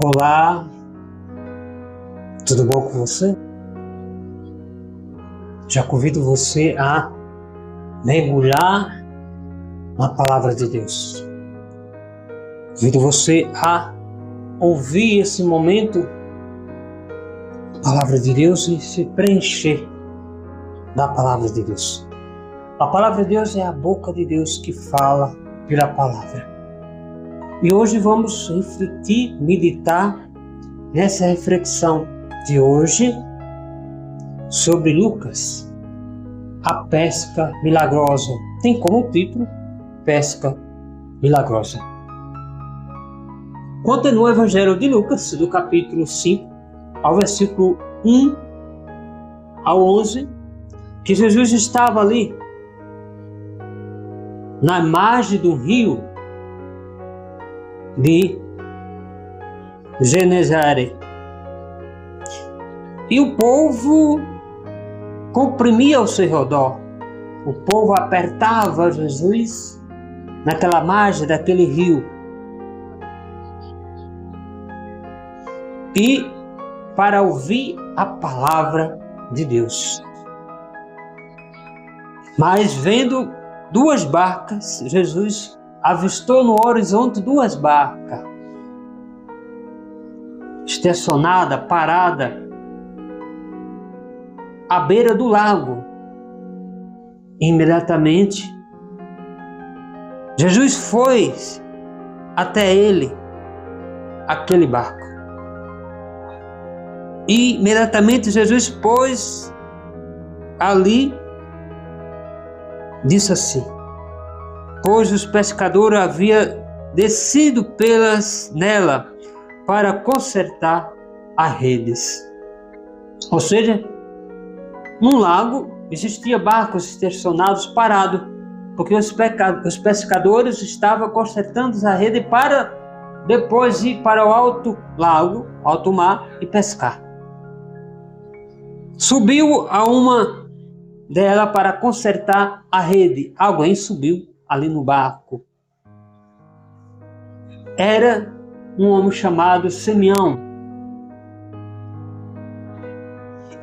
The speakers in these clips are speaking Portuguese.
Olá, tudo bom com você? Já convido você a mergulhar na Palavra de Deus. Convido você a ouvir esse momento, a Palavra de Deus, e se preencher da Palavra de Deus. A Palavra de Deus é a boca de Deus que fala pela Palavra. E hoje vamos refletir, meditar nessa reflexão de hoje sobre Lucas, a pesca milagrosa. Tem como título Pesca Milagrosa. Conta no Evangelho de Lucas, do capítulo 5 ao versículo 1 ao 11, que Jesus estava ali na margem do rio de Genezaré. E o povo comprimia ao seu redor. O povo apertava Jesus naquela margem daquele rio. E para ouvir a palavra de Deus. Mas vendo duas barcas, Jesus avistou no horizonte duas barcas, estacionada, parada, à beira do lago. Imediatamente, Jesus foi até aquele barco. E imediatamente Jesus pôs ali, disse assim: pois os pescadores haviam descido nela para consertar as redes. Ou seja, num lago existiam barcos estacionados parados, porque os pescadores estavam consertando a rede para depois ir para o alto lago, alto mar, e pescar. Subiu a uma dela para consertar a rede. Alguém subiu ali no barco. Era um homem chamado Simeão.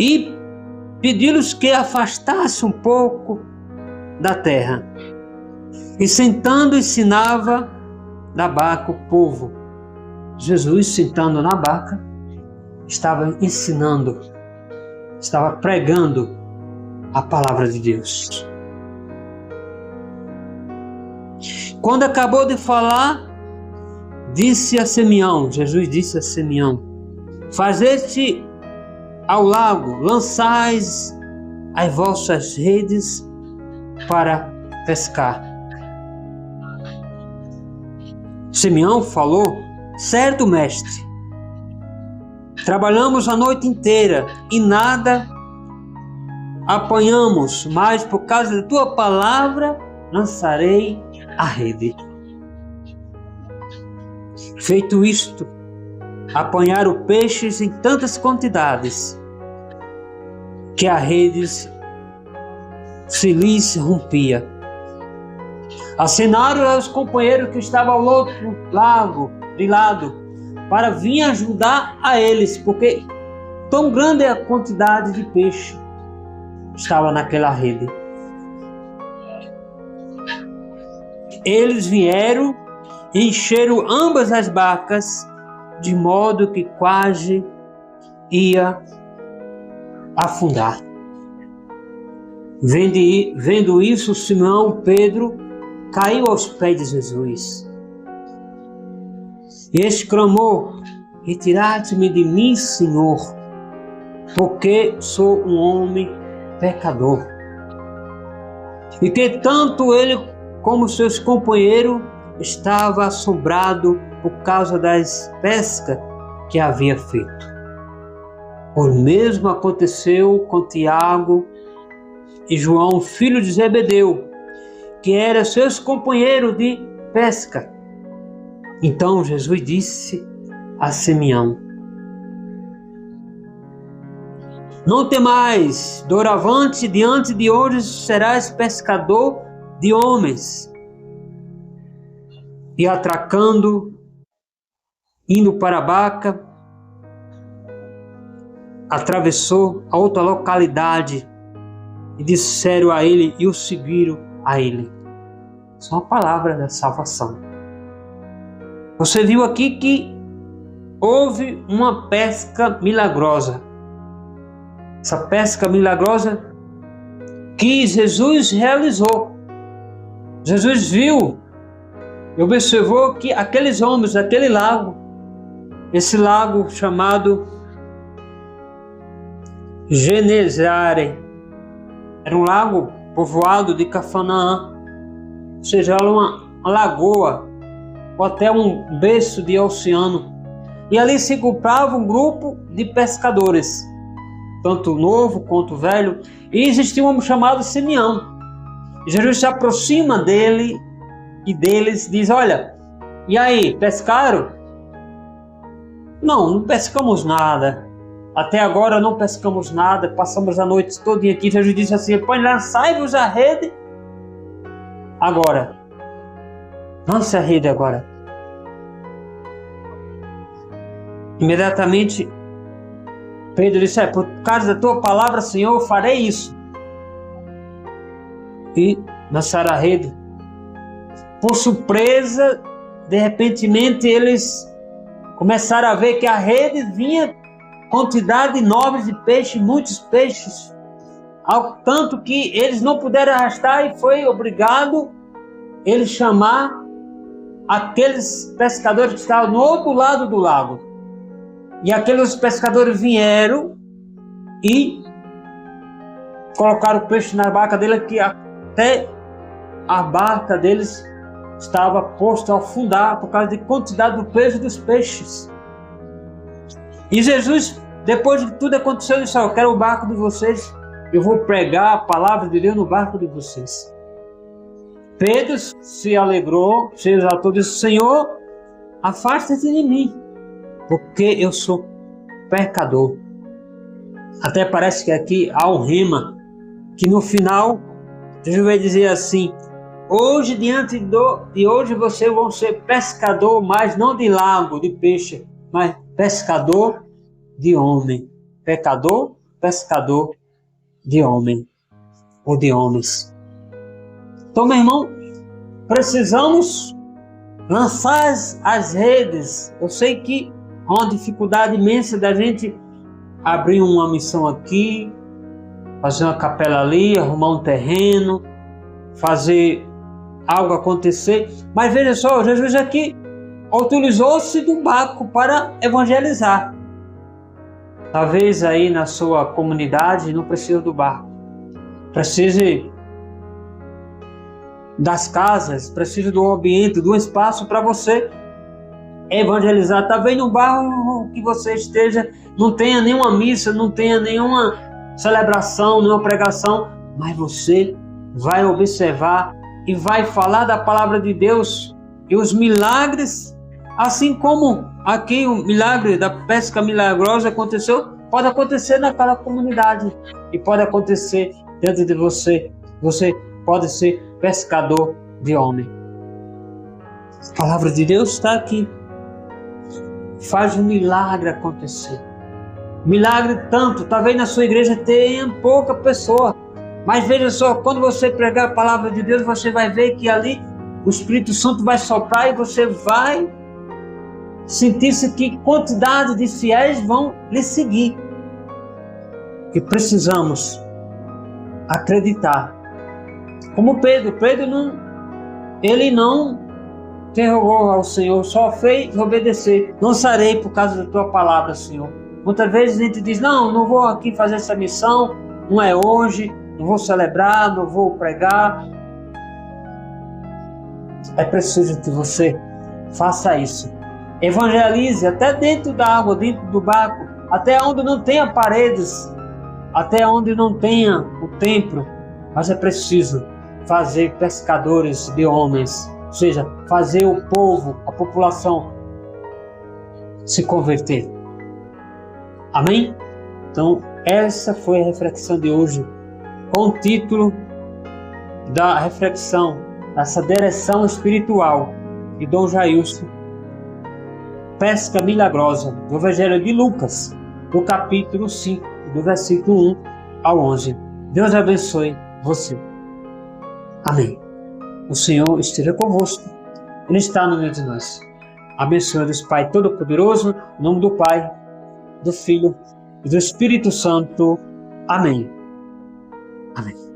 E pediu-lhes que afastasse um pouco da terra. E sentando ensinava na barca o povo. Jesus, sentando na barca, estava ensinando, estava pregando a palavra de Deus. Quando acabou de falar, disse a Simeão, Jesus disse a Simeão: fazeste ao lago, lançais as vossas redes para pescar. Simeão falou: certo, mestre, trabalhamos a noite inteira e nada apanhamos, mas por causa da tua palavra lançarei a rede. Feito isto, apanharam peixes em tantas quantidades que a rede se lhes rompia. Acenaram aos companheiros que estavam ao outro lado para vir ajudar a eles, porque tão grande é a quantidade de peixe que estava naquela rede. Eles vieram e encheram ambas as barcas, de modo que quase ia afundar. Vendo isso, Simão Pedro caiu aos pés de Jesus e exclamou: retira-te-me de mim, Senhor, porque sou um homem pecador. E que tanto ele como seus companheiros estavam assombrados por causa das pescas que havia feito. O mesmo aconteceu com Tiago e João, filho de Zebedeu, que eram seus companheiros de pesca. Então Jesus disse a Simeão: Não temais, doravante, diante de hoje serás pescador de homens. E atracando, indo para a barca, atravessou a outra localidade e disseram a ele e o seguiram a ele. Isso é uma palavra da salvação. Você viu aqui que houve uma pesca milagrosa. Essa pesca milagrosa que Jesus realizou. Jesus viu e observou que aqueles homens, aquele lago, esse lago chamado Genezare, era um lago povoado de Cafarnaum, ou seja, era uma lagoa ou até um berço de oceano. E ali se agrupava um grupo de pescadores, tanto novo quanto velho, e existia um homem chamado Simeão. Jesus se aproxima dele e deles diz: olha, e aí, pescaram? Não pescamos nada. Até agora não pescamos nada, passamos a noite toda aqui. Jesus disse assim: pois lançai-vos a rede agora. Lance a rede agora. Imediatamente Pedro disse: por causa da tua palavra, Senhor, eu farei isso. E lançaram a rede. Por surpresa, de repentemente, eles começaram a ver que a rede vinha quantidade enorme de peixes, muitos peixes, ao tanto que eles não puderam arrastar e foi obrigado ele chamar aqueles pescadores que estavam no outro lado do lago. E aqueles pescadores vieram e colocaram o peixe na barca dele, que até a barca deles estava posta a afundar por causa da quantidade do peso dos peixes. E Jesus, depois de tudo aconteceu, disse: eu quero o barco de vocês, eu vou pregar a palavra de Deus no barco de vocês. Pedro se alegrou, se exaltou, disse: Senhor, afasta-te de mim, porque eu sou pecador. Até parece que aqui há um rema, que no final Jesus vai dizer assim: hoje, diante de hoje, vocês vão ser pescador, mas não de lago, de peixe, mas pescador de homem. Pecador, pescador de homem, ou de homens. Então, meu irmão, precisamos lançar as redes. Eu sei que há uma dificuldade imensa da gente abrir uma missão aqui, fazer uma capela ali, arrumar um terreno, fazer algo acontecer. Mas veja só, Jesus aqui utilizou-se do barco para evangelizar. Talvez aí na sua comunidade não precise do barco, precise das casas, precisa do ambiente, do espaço para você evangelizar. Talvez no bairro que você esteja não tenha nenhuma missa, não tenha nenhuma celebração, nenhuma pregação, mas você vai observar e vai falar da palavra de Deus e os milagres, assim como aqui o milagre da pesca milagrosa aconteceu, pode acontecer naquela comunidade e pode acontecer dentro de você. Você pode ser pescador de homem. A palavra de Deus está aqui. Faz um milagre acontecer. Milagre tanto, talvez na sua igreja tenha pouca pessoa, mas veja só, quando você pregar a palavra de Deus, você vai ver que ali o Espírito Santo vai soprar e você vai sentir-se que quantidade de fiéis vão lhe seguir. E precisamos acreditar. Como Pedro ele não interrogou ao Senhor, só fez obedecer. Não sarei por causa da tua palavra, Senhor. Muitas vezes a gente diz: não vou aqui fazer essa missão, não é hoje, não vou celebrar, não vou pregar. É preciso que você faça isso. Evangelize até dentro da água, dentro do barco, até onde não tenha paredes, até onde não tenha o templo, mas é preciso fazer pescadores de homens, ou seja, fazer o povo, a população se converter. Amém? Então, Essa foi a reflexão de hoje, com o título da reflexão, essa direção espiritual de Dom Jailson, Pesca Milagrosa, do Evangelho de Lucas, do capítulo 5, do versículo 1 ao 11. Deus abençoe você. Amém. O Senhor esteja convosco. Ele está no meio de nós. Abençoe-nos, Pai Todo-Poderoso, em nome do Pai, do Filho e do Espírito Santo. Amém. Amém.